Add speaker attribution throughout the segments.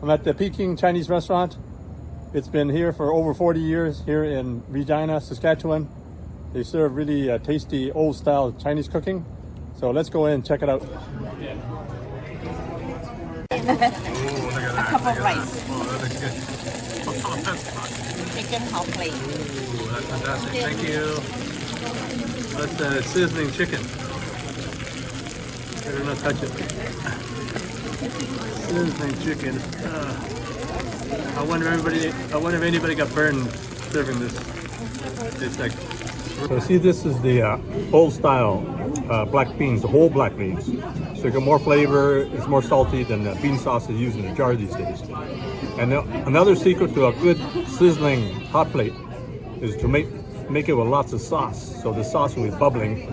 Speaker 1: I'm at the Peking Chinese restaurant. It's been here for over 40 years here in Regina, Saskatchewan. They serve really tasty old style Chinese cooking. So let's go in and check it out.
Speaker 2: A cup of rice.
Speaker 1: Oh, that looks good. Oh, that's hot.
Speaker 2: Chicken hot plate.
Speaker 1: Ooh, that's fantastic. Thank you. That's the sizzling chicken. Better not touch it. Sizzling chicken. I wonder if anybody got burned serving this. It's like. So see, this is the old style black beans, the whole black beans. So you get more flavor. It's more salty than the bean sauce they use in a jar these days. And another secret to a good sizzling hot plate is to make it with lots of sauce. So the sauce will be bubbling,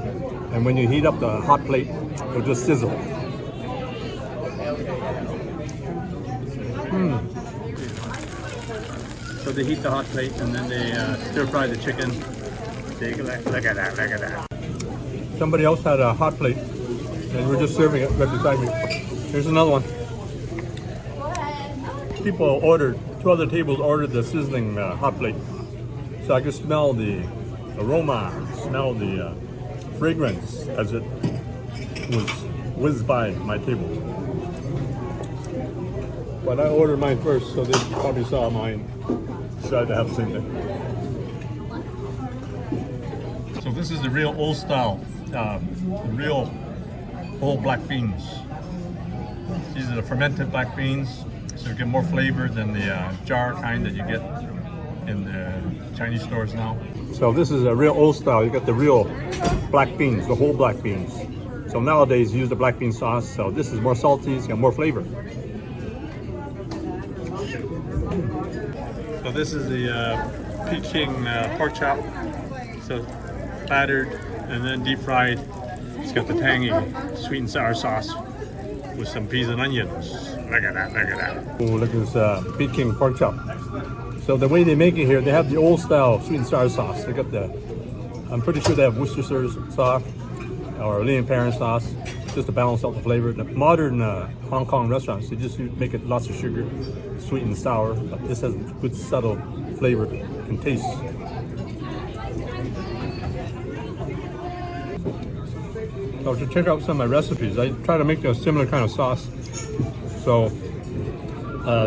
Speaker 1: and when you heat up the hot plate, it'll just sizzle. So they heat the hot plate and then they stir fry the chicken. Look at that. Somebody else had a hot plate and we're just serving it right beside me. Here's another one. People ordered, 2 other tables ordered the sizzling hot plate. So I could smell the aroma, smell the fragrance as it was whizzed by my table. But I ordered mine first, so they probably saw mine. Decided to have the same thing. So this is the real old style, real old black beans. These are the fermented black beans, so you get more flavor than the jar kind that you get in the Chinese stores now. So this is a real old style. You got the real black beans, the whole black beans. So nowadays you use the black bean sauce, so this is more salty, it's got more flavor. So this is the Peking pork chop. So battered and then deep fried. It's got the tangy sweet and sour sauce with some peas and onions. Look at that. Oh, look at this Peking pork chop. So the way they make it here, they have the old style sweet and sour sauce. They got I'm pretty sure they have Worcestershire sauce or Lian Parent sauce, just to balance out the flavor. The modern Hong Kong restaurants, they just make it lots of sugar, sweet and sour, but this has good subtle flavor and taste. So to check out some of my recipes, I try to make a similar kind of sauce. So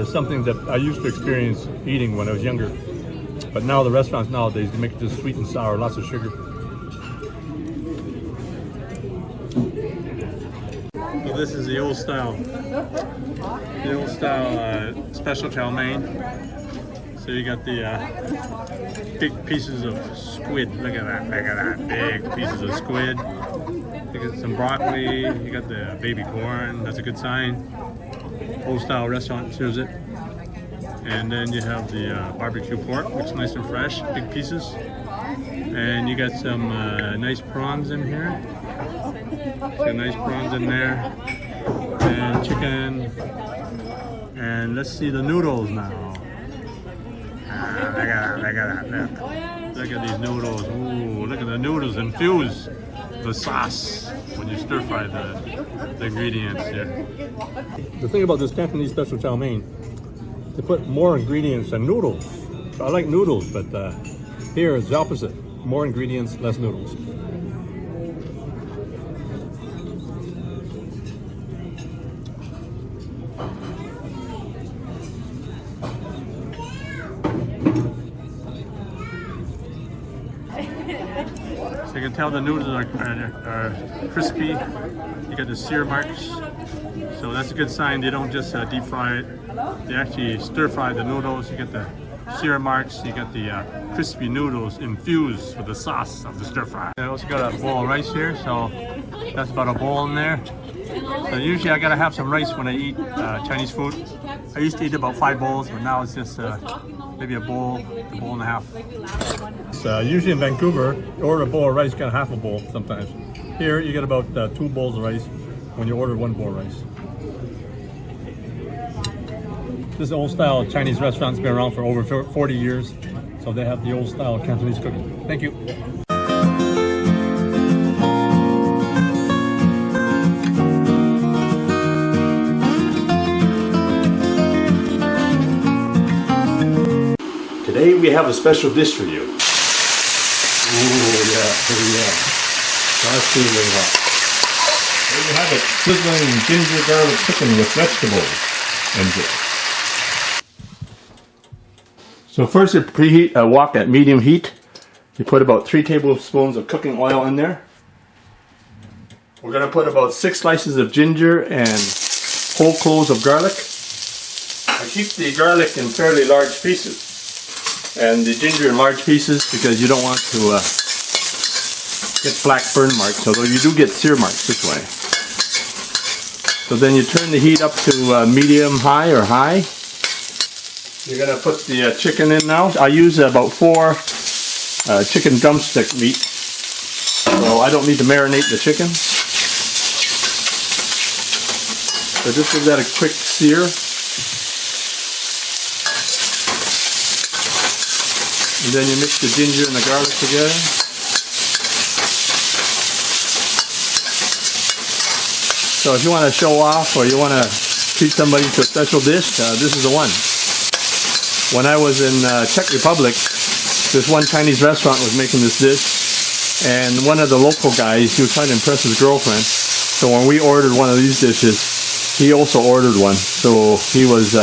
Speaker 1: something that I used to experience eating when I was younger, but now the restaurants nowadays, they make it just sweet and sour, lots of sugar. So this is the old style special chow mein. So you got the big pieces of squid. Look at that, big pieces of squid. You got some broccoli, you got the baby corn, that's a good sign. Old style restaurant serves it. And then you have the barbecue pork, which is nice and fresh, big pieces. And you got some nice prawns in here. Got nice prawns in there. And chicken. And let's see the noodles now. Look at that. Look at these noodles. Ooh, look at the noodles infuse the sauce when you stir fry the ingredients here. The thing about this Cantonese Special Chow Mein, they put more ingredients than noodles. So I like noodles, but here it's the opposite. More ingredients, less noodles. So you can tell the noodles are crispy. You got the sear marks. So that's a good sign. They don't just deep fry it. They actually stir fry the noodles. You get the sear marks. You got the crispy noodles infused with the sauce of the stir fry. I also got a bowl of rice here. So that's about a bowl in there. So usually I gotta have some rice when I eat Chinese food. I used to eat about 5 bowls, but now it's just maybe a bowl and a half. So usually in Vancouver, you order a bowl of rice, you get half a bowl sometimes. Here you get about 2 bowls of rice when you order 1 bowl of rice. This old style Chinese restaurant's been around for over 40 years, so they have the old style Cantonese cooking. Thank you. Today we have a special dish for you. Oh yeah, that's sizzling hot. There you have it, sizzling ginger garlic chicken with vegetables and dip. So first you preheat a wok at medium heat. You put about 3 tablespoons of cooking oil in there. We're going to put about 6 slices of ginger and whole cloves of garlic. I keep the garlic in fairly large pieces and the ginger in large pieces because you don't want to get black burn marks, although you do get sear marks this way. So then you turn the heat up to medium high or high. You're going to put the chicken in now. I use about 4 chicken drumstick meat, so I don't need to marinate the chicken. So just give that a quick sear. And then you mix the ginger and the garlic together. So if you want to show off or you want to treat somebody to a special dish, this is the one. When I was in Czech Republic, this one Chinese restaurant was making this dish, and one of the local guys, he was trying to impress his girlfriend. So when we ordered one of these dishes, he also ordered one. So he was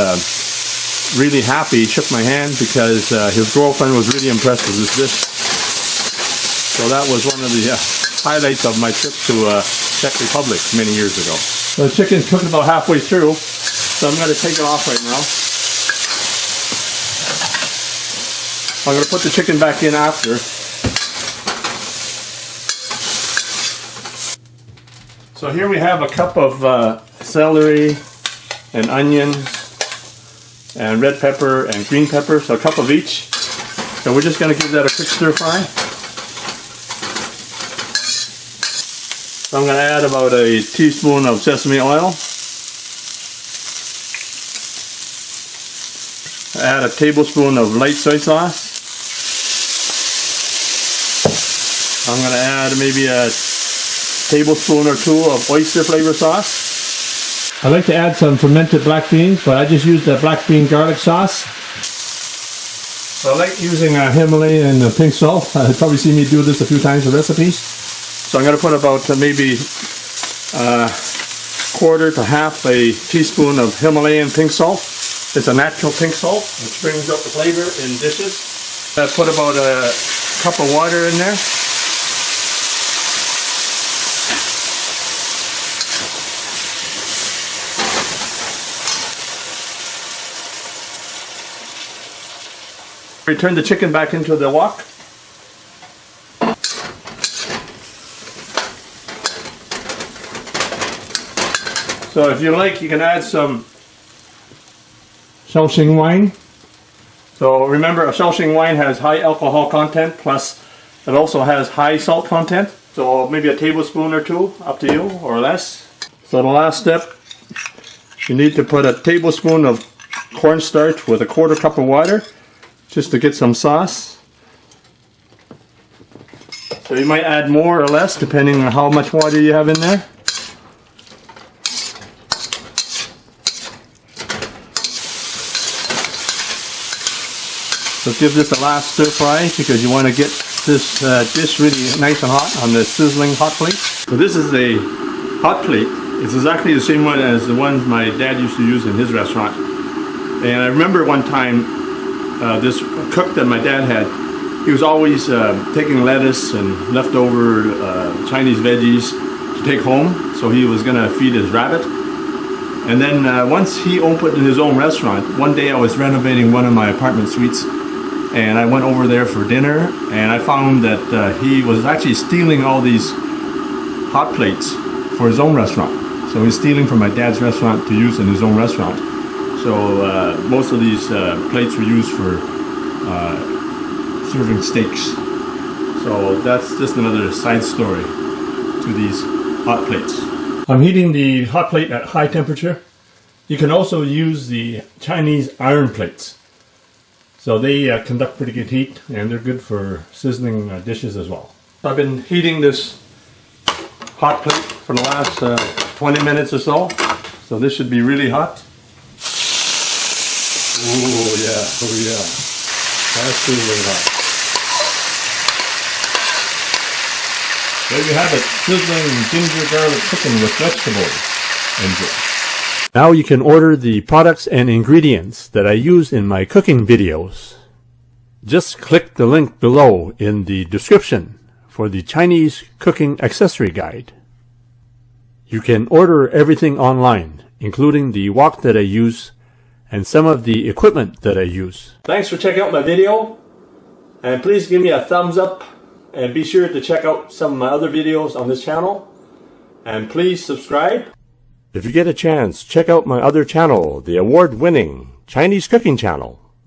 Speaker 1: really happy. He shook my hand because his girlfriend was really impressed with this dish. So that was one of the highlights of my trip to Czech Republic many years ago. So the chicken's cooked about halfway through, so I'm going to take it off right now. I'm going to put the chicken back in after. So here we have a cup of celery and onions and red pepper and green pepper, so a cup of each. So we're just going to give that a quick stir fry. So I'm going to add about a teaspoon of sesame oil. Add a tablespoon of light soy sauce. I'm going to add maybe a tablespoon or 2 of oyster flavor sauce. I like to add some fermented black beans, but I just used the black bean garlic sauce. So I like using Himalayan pink salt. You've probably seen me do this a few times in recipes. So I'm going to put about maybe quarter to half a teaspoon of Himalayan pink salt. It's a natural pink salt, which brings up the flavor in dishes. I put about a cup of water in there. We turn the chicken back into the wok. So if you like, you can add some Sichuan wine. So remember, a Sichuan wine has high alcohol content, plus it also has high salt content. So maybe a tablespoon or 2, up to you, or less. So the last step, you need to put a tablespoon of cornstarch with a quarter cup of water, just to get some sauce. So you might add more or less depending on how much water you have in there. So give this a last stir fry because you want to get this dish really nice and hot on the sizzling hot plate. So this is a hot plate. It's exactly the same one as the one my dad used to use in his restaurant. And I remember one time this cook that my dad had, he was always taking lettuce and leftover Chinese veggies to take home, so he was going to feed his rabbit. And then once he opened his own restaurant, one day I was renovating one of my apartment suites, and I went over there for dinner, and I found that he was actually stealing all these hot plates for his own restaurant. So he's stealing from my dad's restaurant to use in his own restaurant. So most of these plates were used for serving steaks. So that's just another side story to these hot plates. I'm heating the hot plate at high temperature. You can also use the Chinese iron plates. So they conduct pretty good heat, and they're good for sizzling dishes as well. I've been heating this hot plate for the last 20 minutes or so. So this should be really hot. Oh yeah, oh yeah. Absolutely hot. There you have it, sizzling ginger garlic chicken with vegetables. Enjoy. Now you can order the products and ingredients that I use in my cooking videos. Just click the link below in the description for the Chinese cooking accessory guide. You can order everything online, including the wok that I use and some of the equipment that I use. Thanks for checking out my video, and please give me a thumbs up, and be sure to check out some of my other videos on this channel, and please subscribe. If you get a chance, check out my other channel, the award-winning Chinese cooking channel.